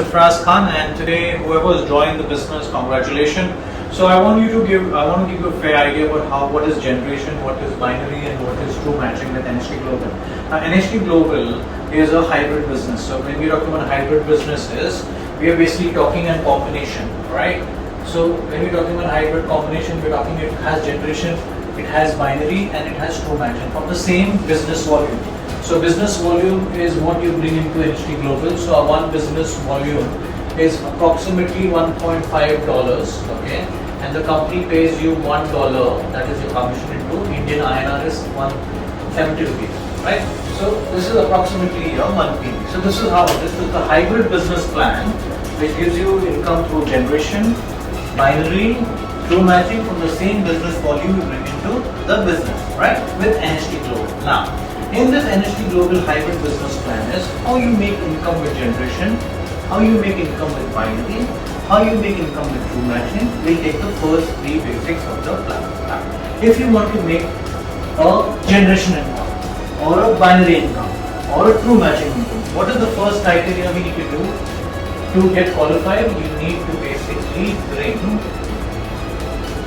Sarfraz Khan, and today whoever has joined the business, congratulations. So I want to give you a fair idea about what is generation, what is binary, and what is true matching with NHT Global. Now NHT Global is a hybrid business. So when we talk about hybrid businesses, we are basically talking in combination, right? So when we're talking about hybrid combination, we're talking it has generation, it has binary, and it has true matching from the same business volume. So business volume is what you bring into NHT Global. So our one business volume is approximately $1.5, okay, and the company pays you $1, that is your commission, into Indian INR is 170 rupees, right? So this is approximately your monthly. So this is how this is the hybrid business plan, which gives you income through generation, binary, true matching from the same business volume you bring into the business, right, with NHT Global. Now, in this NHT Global hybrid business plan is how you make income with generation, how you make income with binary, how you make income with true matching. We'll take the first three basics of the plan. If you want to make a generation income, or a binary income, or a true matching income, what is the first criteria we need to do to get qualified? You need to basically bring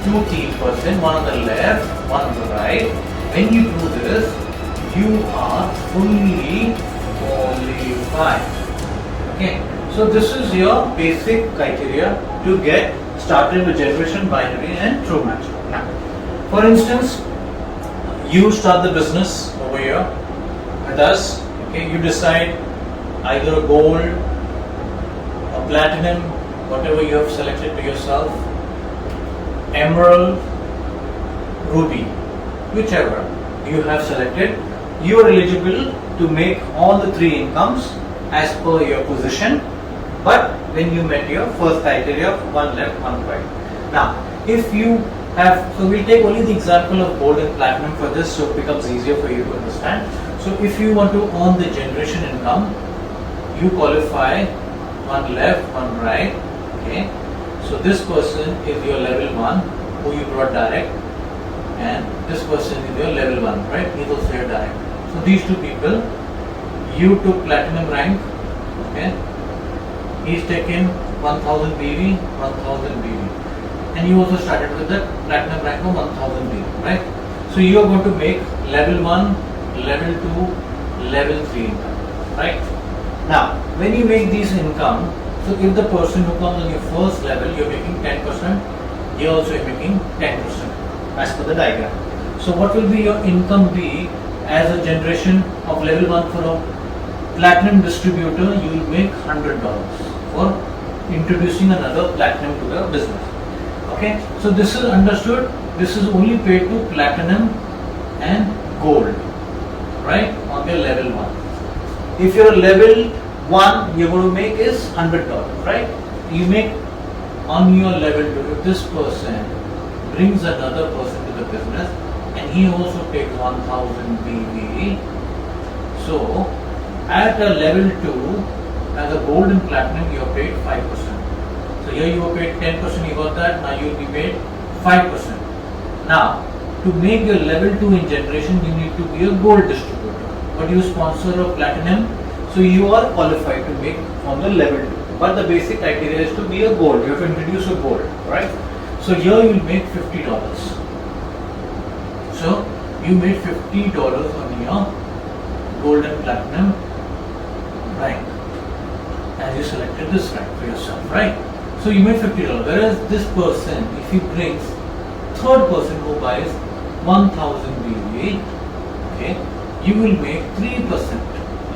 two key person, one on the left, one on the right. When you do this, you are fully qualified. Okay, so this is your basic criteria to get started with generation, binary, and true matching. Now, for instance, you start the business over here with us. Okay, you decide either gold, or platinum, whatever you have selected to yourself, emerald, ruby, whichever you have selected. You are eligible to make all the three incomes as per your position, but when you met your first criteria of one left, one right. Now, if you have, so we'll take only the example of gold and platinum for this, so it becomes easier for you to understand. So if you want to earn the generation income, you qualify one left, one right. Okay, so this person is your level 1 who you brought direct, and this person is your level 1, right? He's also your direct. So these two people, you took platinum rank, okay? He's taken 1000 BV, 1000 BV, and you also started with the platinum rank of 1000 BV, right? So you are going to make level 1, level 2, level 3 income, right? Now, when you make these income, so if the person who comes on your first level, you're making 10%, you're also making 10% as per the diagram. So what will be your income be as a generation of level 1 for a platinum distributor? You will make $100 for introducing another platinum to the business. Okay, so this is understood. This is only paid to platinum and gold, right, on their level 1. If you're a level 1, you're going to make is $100, right? You make on your level 2. If this person brings another person to the business and he also takes 1000 BV, so at a level 2, as a gold and platinum, you are paid 5%. So here you are paid 10%, you got that, now you will be paid 5%. Now, to make your level 2 in generation, you need to be a gold distributor, but you sponsor a platinum, so you are qualified to make on the level 2. But the basic criteria is to be a gold, you have to introduce a gold, right? So here you will make $50. So you made $50 on your gold and platinum rank, as you selected this rank for yourself, right? So you made $50. Whereas this person, if he brings third person who buys 1000 BV, okay, you will make 3%.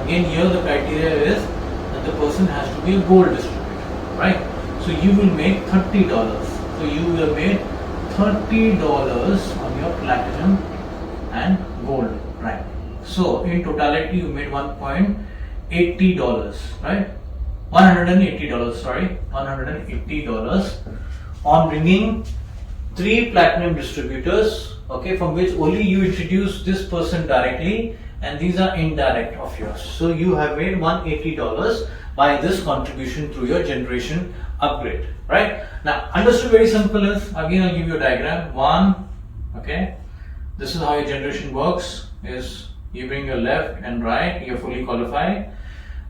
Again, here the criteria is that the person has to be a gold distributor, right? So you will make $30. So you will make $30 on your platinum and gold rank. So in totality, you made $180, right? $180, sorry, $180 on bringing 3 platinum distributors, okay, from which only you introduce this person directly, and these are indirect of yours. So you have made $180 by this contribution through your generation upgrade, right? Now, understood, very simple is, again I'll give you a diagram. 1, okay, this is how your generation works, is you bring your left and right, you're fully qualified.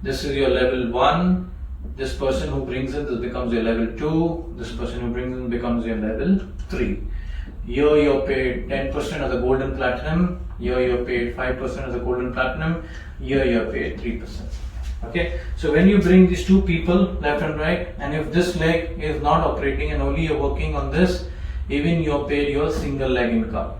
This is your level 1, This person who brings in, this becomes your level 2. This person who brings in becomes your level 3. Here you're paid 10% of the gold and platinum. Here you're paid 5% of the gold and platinum. Here you're paid 3%. Okay, so when you bring these two people left and right, and if this leg is not operating and only you're working on this, even you're paid your single leg income.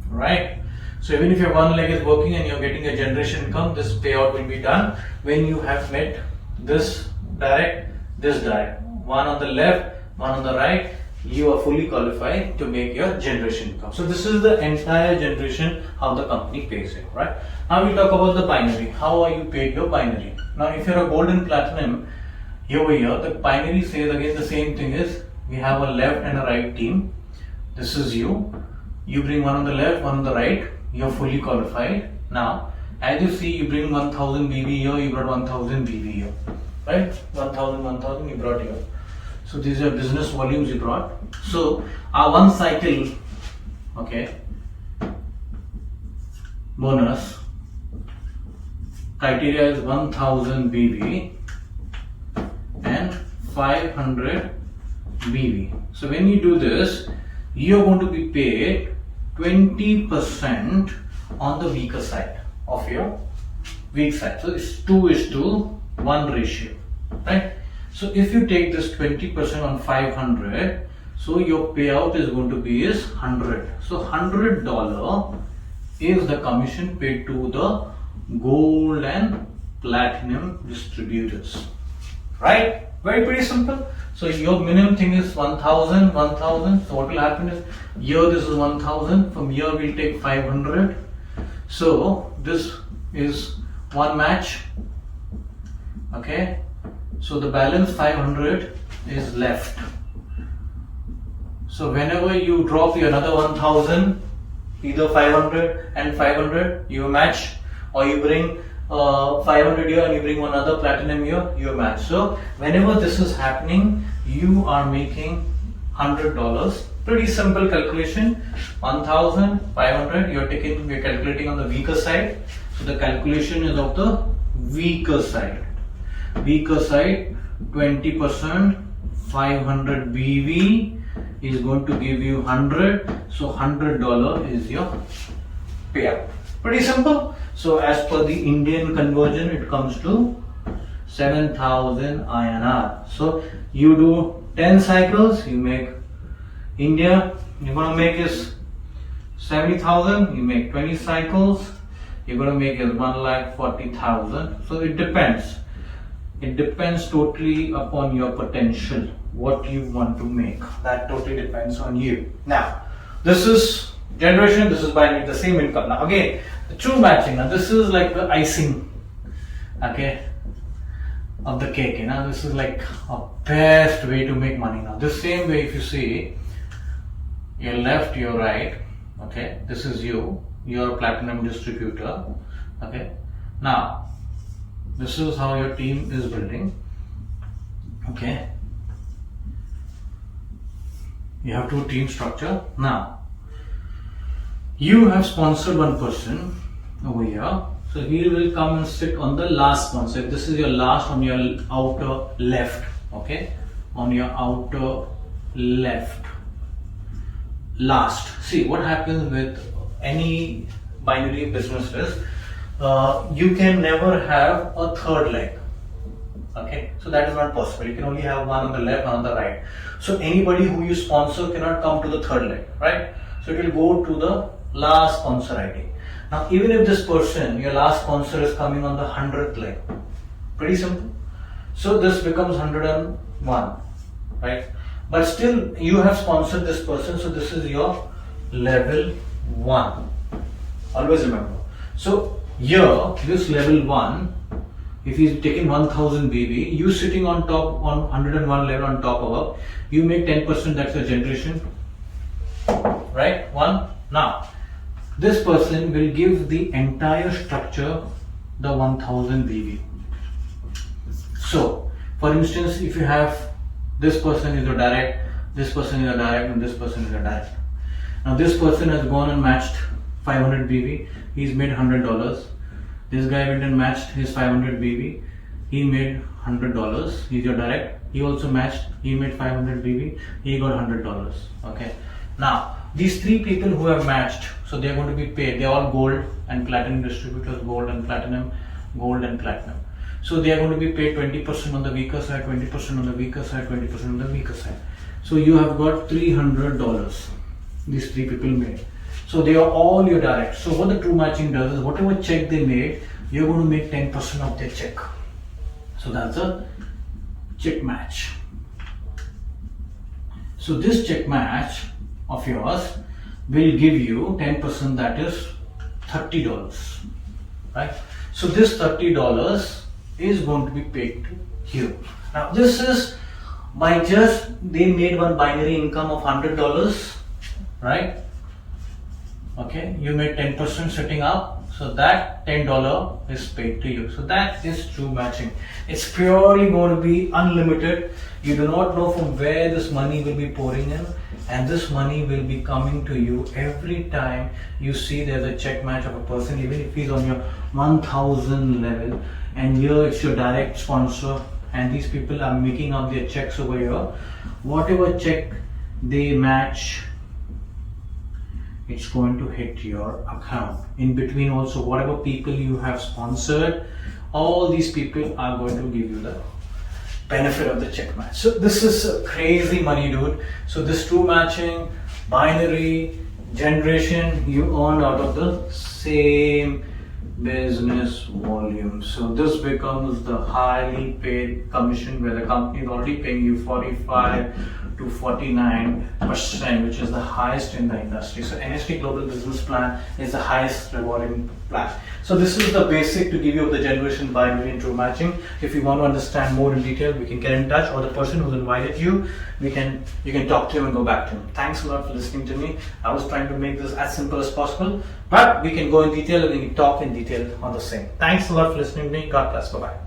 Right? So even if your one leg is working and you're getting a generation income, this payout will be done when you have met this direct, this direct. One on the left, one on the right, you are fully qualified to make your generation income. So this is the entire generation how the company pays you, right? Now we talk about the binary. How are you paid your binary? Now if you're a gold and platinum, over here, the binary says again the same thing is, we have a left and a right team. This is you. You bring one on the left, one on the right. You're fully qualified. Now, as you see, you bring 1000 BV here, you brought 1000 BV here. Right? 1000 you brought here. So these are business volumes you brought. So our one cycle, okay, bonus criteria is 1000 BV and 500 BV. So when you do this, you are going to be paid 20% on the weaker side of your weak side. So it's 2:1 ratio, right? So if you take this 20% on 500, so your payout is going to be is 100. So $100 is the commission paid to the gold and platinum distributors, right? Very pretty simple. So your minimum thing is 1000. So what will happen is, here this is 1000. From here we'll take 500. So this is one match. Okay. So the balance 500 is left. So whenever you drop your another 1000, either 500 and 500, you match, or you bring 500 here and you bring one other platinum here, you match. So whenever this is happening, you are making $100. Pretty simple calculation. 1000, 500, we're calculating on the weaker side. So the calculation is of the weaker side. Weaker side, 20%, 500 BV is going to give you 100. So $100 is your payout. Pretty simple. So as per the Indian conversion, it comes to 7,000 INR. So you do 10 cycles, you make India, you're going to make is 70,000, you make 20 cycles, you're going to make is 1,40,000. So it depends. It depends totally upon your potential, what you want to make. That totally depends on you. Now, this is generation, this is binary, the same income. Now again, the true matching. Now this is like the icing, okay, of the cake. Now this is like a best way to make money. Now this same way, if you see, your left, your right, okay, this is you, you're a platinum distributor, okay. Now this is how your team is building, okay. You have two team structure. Now you have sponsored one person over here, so he will come and sit on the last one. So if this is your last, on your outer left, okay, on your outer left, last. See what happens with any binary business is, you can never have a third leg. Okay, so that is not possible. You can only have one on the left, one on the right. So anybody who you sponsor cannot come to the third leg, right? So it will go to the last sponsor ID. Now even if this person, your last sponsor, is coming on the 100th leg, pretty simple. So this becomes 101, right? But still you have sponsored this person, so this is your level 1. Always remember. So here, this level 1, if he's taking 1000 BV, you sitting on top on 101 level on top above, you make 10%, that's your generation, right? 1. Now, this person will give the entire structure the 1000 BV. So, for instance, if you have this person is a direct, this person is a direct, and this person is a direct. Now this person has gone and matched 500 BV, he's made $100. This guy went and matched his 500 BV, he made $100. He's your direct. He also matched. He made 500 BV. He got $100. Okay. Now these three people who have matched, so they are going to be paid. They are all gold and platinum distributors. Gold and platinum. Gold and platinum. So they are going to be paid 20% on the weaker side, 20% on the weaker side, 20% on the weaker side. So you have got $300. These three people made. So they are all your direct. So what the true matching does is whatever check they made, you're going to make 10% of their check. So that's a check match. So this check match of yours will give you 10%, that is $30. Right? So this $30 is going to be paid to you. Now this is by just they made one binary income of $100, right? Okay, you made 10% setting up, so that $10 is paid to you. So that is true matching. It's purely going to be unlimited. You do not know from where this money will be pouring in, and this money will be coming to you every time you see there's a check match of a person, even if he's on your 1000 level, and here it's your direct sponsor, and these people are making up their checks over here. Whatever check they match, it's going to hit your account. In between also, whatever people you have sponsored, all these people are going to give you the benefit of the check match. So this is crazy money, dude. So this true matching, binary, generation, you earn out of the same business volume. So this becomes the highly paid commission, where the company is already paying you 45 to 49%, which is the highest in the industry. So NST Global Business Plan is the highest rewarding plan. So this is the basic to give you the generation, binary and true matching. If you want to understand more in detail, we can get in touch, or the person who's invited you, you can talk to him and go back to him. Thanks a lot for listening to me. I was trying to make this as simple as possible, but we can go in detail and we can talk in detail on the same. Thanks a lot for listening to me. God bless. Bye-bye.